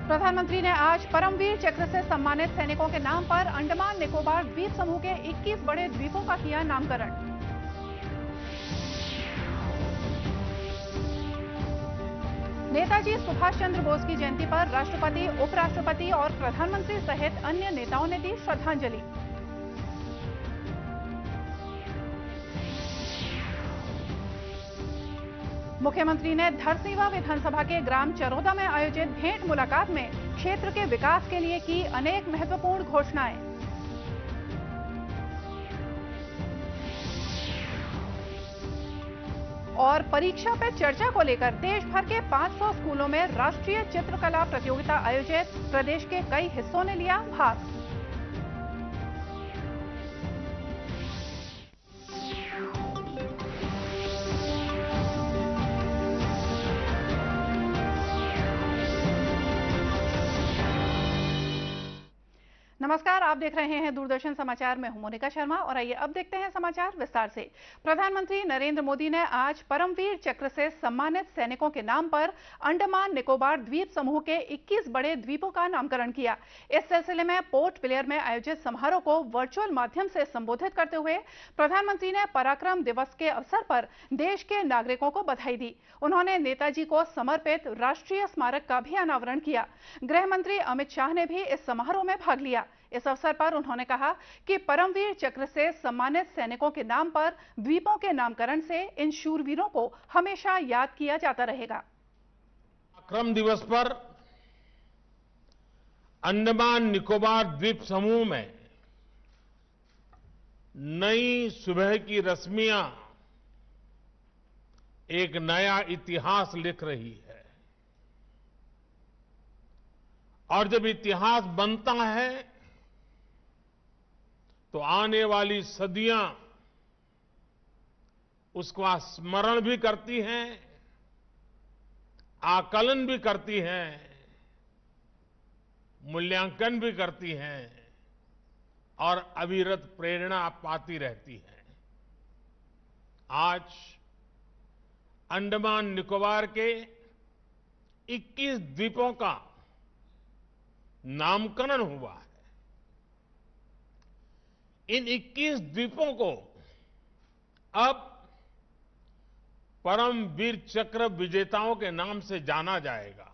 प्रधानमंत्री ने आज परमवीर चक्र से सम्मानित सैनिकों के नाम पर अंडमान निकोबार द्वीप समूह के 21 बड़े द्वीपों का किया नामकरण। नेताजी सुभाष चंद्र बोस की जयंती पर राष्ट्रपति, उपराष्ट्रपति और प्रधानमंत्री सहित अन्य नेताओं ने दी श्रद्धांजलि। मुख्यमंत्री ने धरसींवा विधानसभा के ग्राम चरोदा में आयोजित भेंट मुलाकात में क्षेत्र के विकास के लिए की अनेक महत्वपूर्ण घोषणाएं। और परीक्षा पे चर्चा को लेकर देश भर के 500 स्कूलों में राष्ट्रीय चित्रकला प्रतियोगिता आयोजित, प्रदेश के कई हिस्सों ने लिया भाग। नमस्कार, आप देख रहे हैं दूरदर्शन समाचार में हूं मोनिका शर्मा और आइए अब देखते हैं समाचार विस्तार से। प्रधानमंत्री नरेंद्र मोदी ने आज परमवीर चक्र से सम्मानित सैनिकों के नाम पर अंडमान निकोबार द्वीप समूह के 21 बड़े द्वीपों का नामकरण किया। इस सिलसिले में पोर्ट ब्लेयर में आयोजित समारोह को वर्चुअल माध्यम से संबोधित करते हुए प्रधानमंत्री ने पराक्रम दिवस के अवसर पर देश के नागरिकों को बधाई दी। उन्होंने नेताजी को समर्पित राष्ट्रीय स्मारक का भी अनावरण किया। गृह मंत्री अमित शाह ने भी इस समारोह में भाग लिया। इस अवसर पर उन्होंने कहा कि परमवीर चक्र से सम्मानित सैनिकों के नाम पर द्वीपों के नामकरण से इन शूरवीरों को हमेशा याद किया जाता रहेगा। पराक्रम दिवस पर अंडमान निकोबार द्वीप समूह में नई सुबह की रश्मियां एक नया इतिहास लिख रही है और जब इतिहास बनता है तो आने वाली सदियां उसका स्मरण भी करती हैं, आकलन भी करती हैं, मूल्यांकन भी करती हैं और अविरत प्रेरणा पाती रहती हैं। आज अंडमान निकोबार के 21 द्वीपों का नामकरण हुआ है। इन 21 द्वीपों को अब परमवीर चक्र विजेताओं के नाम से जाना जाएगा।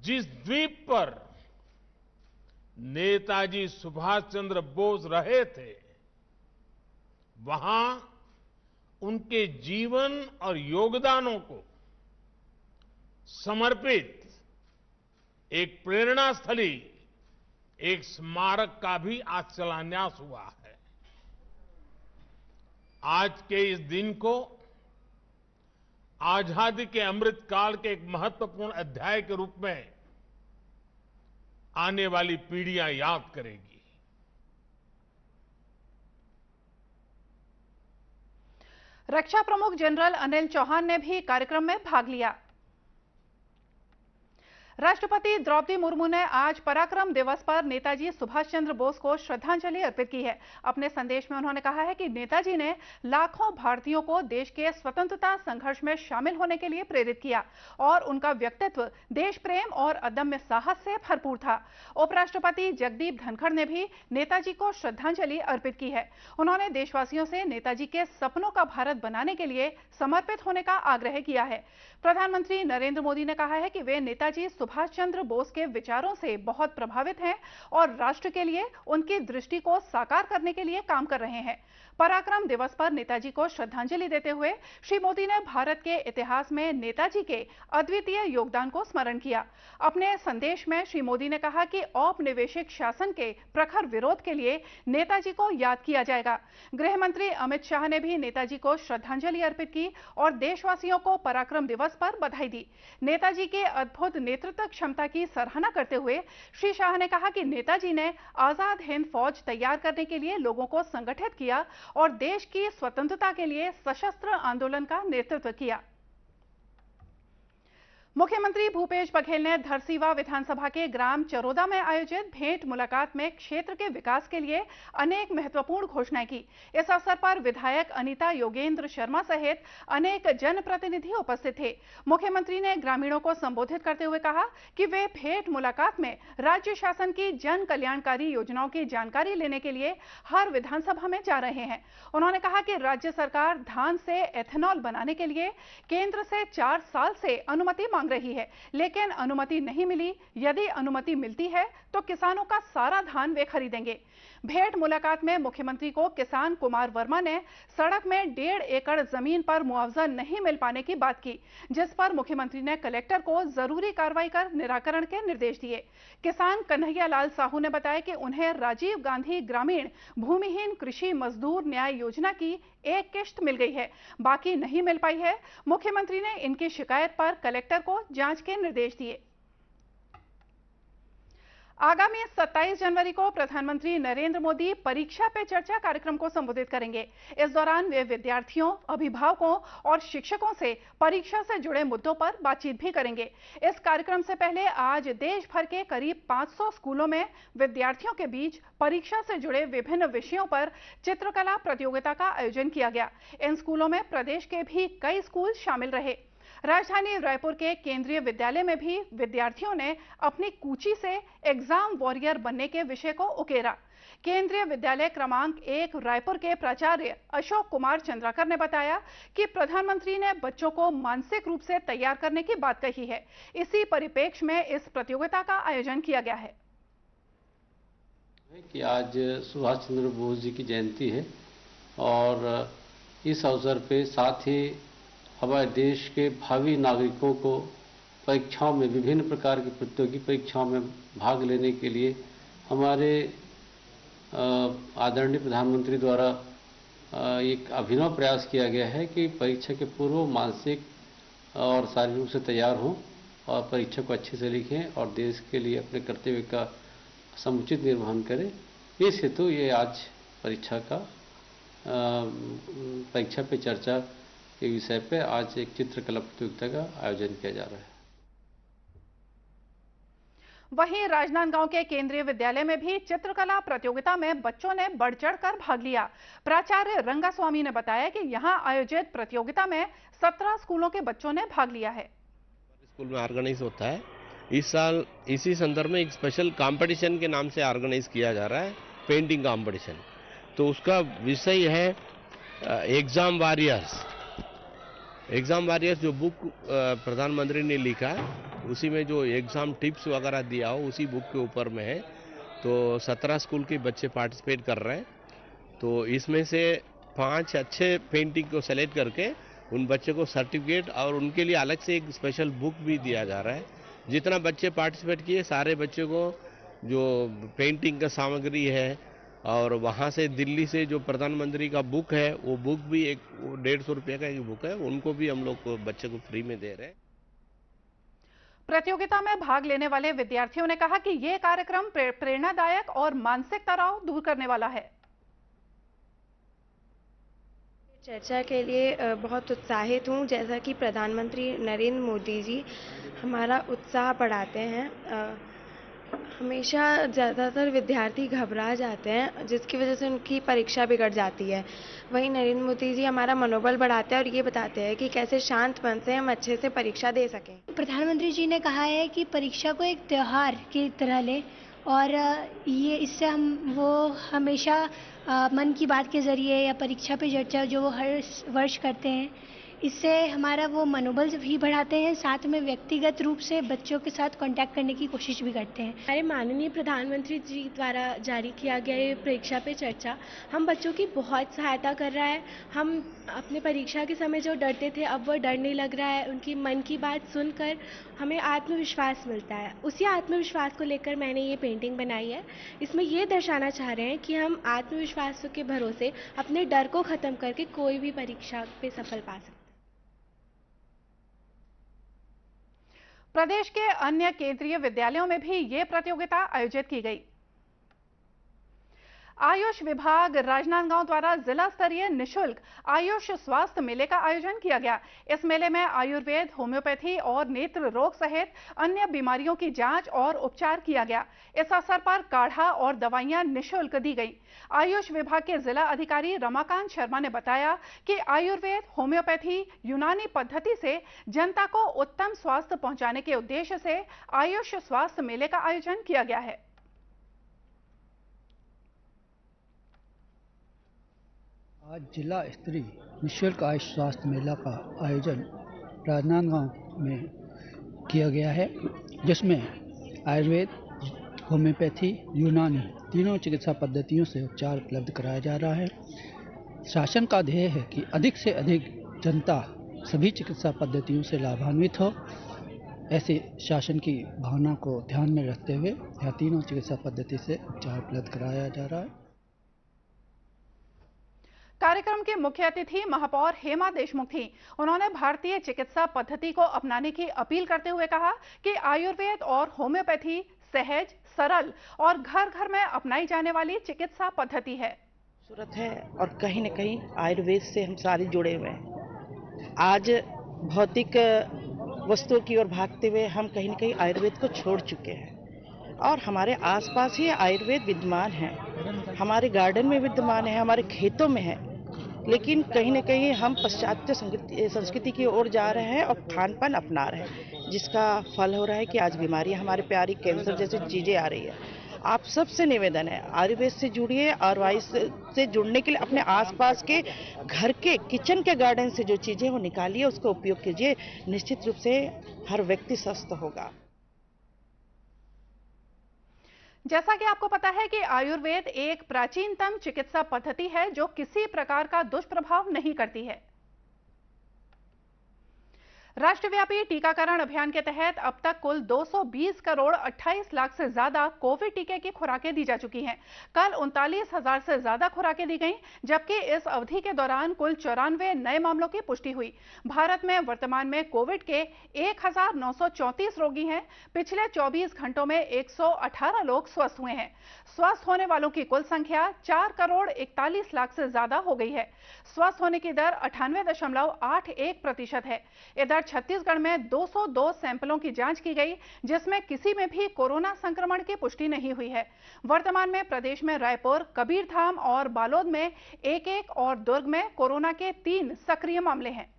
जिस द्वीप पर नेताजी सुभाष चंद्र बोस रहे थे, वहां उनके जीवन और योगदानों को समर्पित एक प्रेरणा स्थली, एक स्मारक का भी आज शिलान्यास हुआ है। आज के इस दिन को आजादी के अमृत काल के एक महत्वपूर्ण अध्याय के रूप में आने वाली पीढ़ियां याद करेगी। रक्षा प्रमुख जनरल अनिल चौहान ने भी कार्यक्रम में भाग लिया। राष्ट्रपति द्रौपदी मुर्मू ने आज पराक्रम दिवस पर नेताजी सुभाष चंद्र बोस को श्रद्धांजलि अर्पित की है। अपने संदेश में उन्होंने कहा है कि नेताजी ने लाखों भारतीयों को देश के स्वतंत्रता संघर्ष में शामिल होने के लिए प्रेरित किया और उनका व्यक्तित्व देश प्रेम और अदम्य साहस से भरपूर था। उपराष्ट्रपति जगदीप धनखड़ ने भी नेताजी को श्रद्धांजलि अर्पित की है। उन्होंने देशवासियों से नेताजी के सपनों का भारत बनाने के लिए समर्पित होने का आग्रह किया है। प्रधानमंत्री नरेंद्र मोदी ने कहा है कि वे नेताजी सुभाष चंद्र बोस के विचारों से बहुत प्रभावित हैं और राष्ट्र के लिए उनकी दृष्टि को साकार करने के लिए काम कर रहे हैं। पराक्रम दिवस पर नेताजी को श्रद्धांजलि देते हुए श्री मोदी ने भारत के इतिहास में नेताजी के अद्वितीय योगदान को स्मरण किया। अपने संदेश में श्री मोदी ने कहा कि औपनिवेशिक शासन के प्रखर विरोध के लिए नेताजी को याद किया जाएगा। गृह मंत्री अमित शाह ने भी नेताजी को श्रद्धांजलि अर्पित की और देशवासियों को पराक्रम दिवस पर बधाई दी। नेताजी के अद्भुत नेतृत्व क्षमता की सराहना करते हुए श्री शाह ने कहा कि नेताजी ने आजाद हिंद फौज तैयार करने के लिए लोगों को संगठित किया और देश की स्वतंत्रता के लिए सशस्त्र आंदोलन का नेतृत्व किया। मुख्यमंत्री भूपेश बघेल ने धरसीवा विधानसभा के ग्राम चरोदा में आयोजित भेंट मुलाकात में क्षेत्र के विकास के लिए अनेक महत्वपूर्ण घोषणाएं की। इस अवसर पर विधायक अनीता योगेंद्र शर्मा सहित अनेक जनप्रतिनिधि उपस्थित थे। मुख्यमंत्री ने ग्रामीणों को संबोधित करते हुए कहा कि वे भेंट मुलाकात में राज्य शासन की जन कल्याणकारी योजनाओं की जानकारी लेने के लिए हर विधानसभा में जा रहे हैं। उन्होंने कहा कि राज्य सरकार धान से एथेनॉल बनाने के लिए केंद्र से 4 साल से अनुमति मांग रही है, लेकिन अनुमति नहीं मिली। यदि अनुमति मिलती है तो किसानों का सारा धान वे खरीदेंगे। भेंट मुलाकात में मुख्यमंत्री को किसान कुमार वर्मा ने सड़क में 1.5 एकड़ जमीन पर मुआवजा नहीं मिल पाने की बात की, जिस पर मुख्यमंत्री ने कलेक्टर को जरूरी कार्रवाई कर निराकरण के निर्देश दिए। किसान कन्हैया लाल साहू ने बताया कि उन्हें राजीव गांधी ग्रामीण भूमिहीन कृषि मजदूर न्याय योजना की एक किश्त मिल गई है, बाकी नहीं मिल पाई है। मुख्यमंत्री ने इनकी शिकायत पर कलेक्टर को जांच के निर्देश दिए। आगामी 27 जनवरी को प्रधानमंत्री नरेंद्र मोदी परीक्षा पे चर्चा कार्यक्रम को संबोधित करेंगे। इस दौरान वे विद्यार्थियों, अभिभावकों और शिक्षकों से परीक्षा से जुड़े मुद्दों पर बातचीत भी करेंगे। इस कार्यक्रम से पहले आज देश भर के करीब 500 स्कूलों में विद्यार्थियों के बीच परीक्षा से जुड़े विभिन्न विषयों पर चित्रकला प्रतियोगिता का आयोजन किया गया। इन स्कूलों में प्रदेश के भी कई स्कूल शामिल रहे। राजधानी रायपुर के केंद्रीय विद्यालय में भी विद्यार्थियों ने अपनी कूची से एग्जाम वॉरियर बनने के विषय को उकेरा। केंद्रीय विद्यालय क्रमांक 1 रायपुर के प्राचार्य अशोक कुमार चंद्राकर ने बताया कि प्रधानमंत्री ने बच्चों को मानसिक रूप से तैयार करने की बात कही है। इसी परिप्रेक्ष्य में इस प्रतियोगिता का आयोजन किया गया है कि आज सुभाष चंद्र बोस जी की जयंती है और इस अवसर पे साथ ही हमारे देश के भावी नागरिकों को परीक्षाओं में, विभिन्न प्रकार की प्रतियोगी परीक्षाओं में भाग लेने के लिए हमारे आदरणीय प्रधानमंत्री द्वारा एक अभिनव प्रयास किया गया है कि परीक्षा के पूर्व मानसिक और शारीरिक रूप से तैयार हों और परीक्षा को अच्छे से लिखें और देश के लिए अपने कर्तव्य का समुचित निर्वहन करें। इस हेतु ये आज परीक्षा पे चर्चा के विषय पे आज एक चित्रकला प्रतियोगिता का आयोजन किया जा रहा है। वहीं राजनांदगांव के केंद्रीय विद्यालय में भी चित्रकला प्रतियोगिता में बच्चों ने बढ़ चढ़कर भाग लिया। प्राचार्य रंगास्वामी ने बताया कि यहां आयोजित प्रतियोगिता में 17 स्कूलों के बच्चों ने भाग लिया है। स्कूल में ऑर्गेनाइज होता है। इस साल इसी संदर्भ में एक स्पेशल कंपटीशन के नाम से ऑर्गेनाइज किया जा रहा है, पेंटिंग कंपटीशन। तो उसका विषय है एग्जाम वॉरियर्स। एग्जाम वॉरियर्स जो बुक प्रधानमंत्री ने लिखा उसी में जो एग्जाम टिप्स वगैरह दिया हो उसी बुक के ऊपर में है। तो 17 स्कूल के बच्चे पार्टिसिपेट कर रहे हैं। तो इसमें से 5 अच्छे पेंटिंग को सेलेक्ट करके उन बच्चों को सर्टिफिकेट और उनके लिए अलग से एक स्पेशल बुक भी दिया जा रहा है। जितना बच्चे पार्टिसिपेट किए सारे बच्चों को जो पेंटिंग का सामग्री है और वहाँ से दिल्ली से जो प्रधानमंत्री का बुक है वो बुक भी 150 रुपये का एक बुक है, उनको भी हम लोग बच्चे को फ्री में दे रहे हैं। प्रतियोगिता में भाग लेने वाले विद्यार्थियों ने कहा कि ये कार्यक्रम प्रेरणादायक और मानसिक तनाव दूर करने वाला है। चर्चा के लिए बहुत उत्साहित हूँ। जैसा कि प्रधानमंत्री नरेंद्र मोदी जी हमारा उत्साह बढ़ाते हैं। हमेशा ज़्यादातर विद्यार्थी घबरा जाते हैं जिसकी वजह से उनकी परीक्षा बिगड़ जाती है। वहीं नरेंद्र मोदी जी हमारा मनोबल बढ़ाते हैं और ये बताते हैं कि कैसे शांत मन से हम अच्छे से परीक्षा दे सकें। प्रधानमंत्री जी ने कहा है कि परीक्षा को एक त्यौहार की तरह लें और ये इससे वो हमेशा मन की बात के ज़रिए या परीक्षा पे चर्चा जो वो हर वर्ष करते हैं, इससे हमारा वो मनोबल भी बढ़ाते हैं, साथ में व्यक्तिगत रूप से बच्चों के साथ कांटेक्ट करने की कोशिश भी करते हैं। हमारे माननीय प्रधानमंत्री जी द्वारा जारी किया गया ये परीक्षा पे चर्चा हम बच्चों की बहुत सहायता कर रहा है। हम अपने परीक्षा के समय जो डरते थे अब वो डर नहीं लग रहा है। उनकी मन की बात सुनकर हमें आत्मविश्वास मिलता है। उसी आत्मविश्वास को लेकर मैंने ये पेंटिंग बनाई है। इसमें ये दर्शाना चाह रहे हैं कि हम आत्मविश्वास के भरोसे अपने डर को ख़त्म करके कोई भी परीक्षा पे सफल पा सकते हैं। प्रदेश के अन्य केंद्रीय विद्यालयों में भी ये प्रतियोगिता आयोजित की गई। आयुष विभाग राजनांदगांव द्वारा जिला स्तरीय निशुल्क आयुष स्वास्थ्य मेले का आयोजन किया गया। इस मेले में आयुर्वेद, होम्योपैथी और नेत्र रोग सहित अन्य बीमारियों की जांच और उपचार किया गया। इस अवसर पर काढ़ा और दवाइयां निशुल्क दी गई। आयुष विभाग के जिला अधिकारी रमाकांत शर्मा ने बताया कि आयुर्वेद, होम्योपैथी, यूनानी पद्धति से जनता को उत्तम स्वास्थ्य पहुंचाने के उद्देश्य से आयुष स्वास्थ्य मेले का आयोजन किया गया है। आज जिला स्तरीय निःशुल्क आयुष स्वास्थ्य मेला का आयोजन राजनांदगांव में किया गया है, जिसमें आयुर्वेद, होम्योपैथी, यूनानी तीनों चिकित्सा पद्धतियों से उपचार उपलब्ध कराया जा रहा है। शासन का ध्येय है कि अधिक से अधिक जनता सभी चिकित्सा पद्धतियों से लाभान्वित हो। ऐसे शासन की भावना को ध्यान में रखते हुए यह तीनों चिकित्सा पद्धति से उपचार उपलब्ध कराया जा रहा है। कार्यक्रम के मुख्य अतिथि महापौर हेमा देशमुख थी। उन्होंने भारतीय चिकित्सा पद्धति को अपनाने की अपील करते हुए कहा कि आयुर्वेद और होम्योपैथी सहज, सरल और घर घर में अपनाई जाने वाली चिकित्सा पद्धति है। सूरत है और कहीं न कहीं आयुर्वेद से हम सारे जुड़े हुए हैं। आज भौतिक वस्तुओं की ओर भागते हुए हम कहीं न कहीं आयुर्वेद को छोड़ चुके हैं और हमारे आसपास ही आयुर्वेद विद्यमान है, हमारे गार्डन में विद्यमान है, हमारे खेतों में है, लेकिन कहीं न कहीं हम पाश्चात्य संस्कृति की ओर जा रहे हैं और खान पान अपना रहे हैं, जिसका फल हो रहा है कि आज बीमारियां हमारे प्यारी कैंसर जैसी चीज़ें आ रही है। आप सबसे निवेदन है, आयुर्वेद से जुड़िए और आयुर्वेद से जुड़ने के लिए अपने आसपास के घर के किचन के गार्डन से जो चीज़ें वो निकालिए, उसका उपयोग कीजिए। निश्चित रूप से हर व्यक्ति स्वस्थ होगा। जैसा कि आपको पता है कि आयुर्वेद एक प्राचीनतम चिकित्सा पद्धति है जो किसी प्रकार का दुष्प्रभाव नहीं करती है। राष्ट्रव्यापी टीकाकरण अभियान के तहत अब तक कुल 220 करोड़ 28 लाख से ज्यादा कोविड टीके की खुराकें दी जा चुकी हैं। कल 39,000 से ज्यादा खुराकें दी गईं, जबकि इस अवधि के दौरान कुल 94 नए मामलों की पुष्टि हुई। भारत में वर्तमान में कोविड के 1,934 रोगी हैं। पिछले 24 घंटों में 118 लोग स्वस्थ हुए हैं। स्वस्थ होने वालों की कुल संख्या 4 करोड़ 41 लाख से ज्यादा हो गई है। स्वस्थ होने की दर 98.81% है। इधर छत्तीसगढ़ में 202 सैंपलों की जांच की गई, जिसमें किसी में भी कोरोना संक्रमण की पुष्टि नहीं हुई है। वर्तमान में प्रदेश में रायपुर, कबीरधाम और बालोद में 1-1 और दुर्ग में कोरोना के 3 सक्रिय मामले हैं।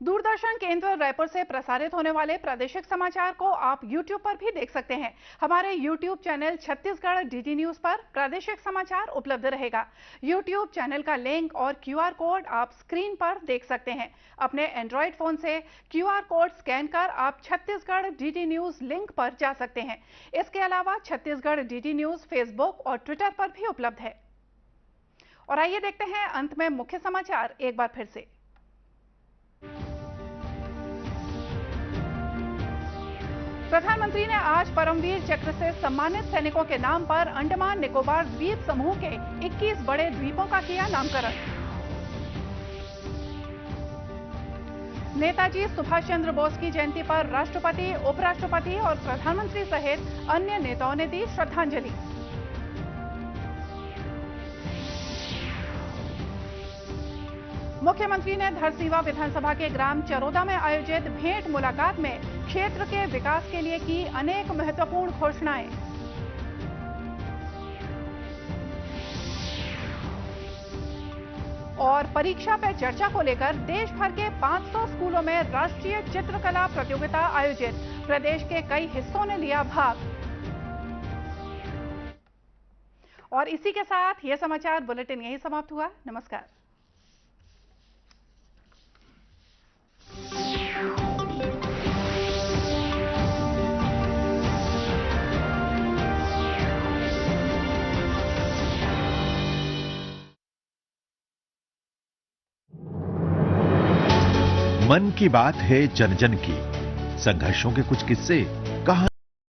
दूरदर्शन केंद्र रायपुर से प्रसारित होने वाले प्रादेशिक समाचार को आप YouTube पर भी देख सकते हैं। हमारे YouTube channel Chhattisgarh DD news पर प्रादेशिक समाचार उपलब्ध रहेगा। YouTube चैनल का लिंक और QR कोड आप स्क्रीन पर देख सकते हैं। अपने एंड्रॉइड फोन से QR कोड स्कैन कर आप छत्तीसगढ़ DD न्यूज लिंक पर जा सकते हैं। इसके अलावा छत्तीसगढ़ DD न्यूज फेसबुक और ट्विटर पर भी उपलब्ध है। और आइए देखते हैं अंत में मुख्य समाचार एक बार फिर से। प्रधानमंत्री ने आज परमवीर चक्र से सम्मानित सैनिकों के नाम पर अंडमान निकोबार द्वीप समूह के 21 बड़े द्वीपों का किया नामकरण। नेताजी सुभाष चंद्र बोस की जयंती पर राष्ट्रपति, उपराष्ट्रपति और प्रधानमंत्री सहित अन्य नेताओं ने दी श्रद्धांजलि। मुख्यमंत्री ने धरसींवा विधानसभा के ग्राम चरोदा में आयोजित भेंट मुलाकात में क्षेत्र के विकास के लिए की अनेक महत्वपूर्ण घोषणाएं। और परीक्षा पे चर्चा को लेकर देश भर के 500 स्कूलों में राष्ट्रीय चित्रकला प्रतियोगिता आयोजित। प्रदेश के कई हिस्सों ने लिया भाग। और इसी के साथ यह समाचार बुलेटिन यहीं समाप्त हुआ। नमस्कार। मन की बात है जन जन की, संघर्षों के कुछ किस्से,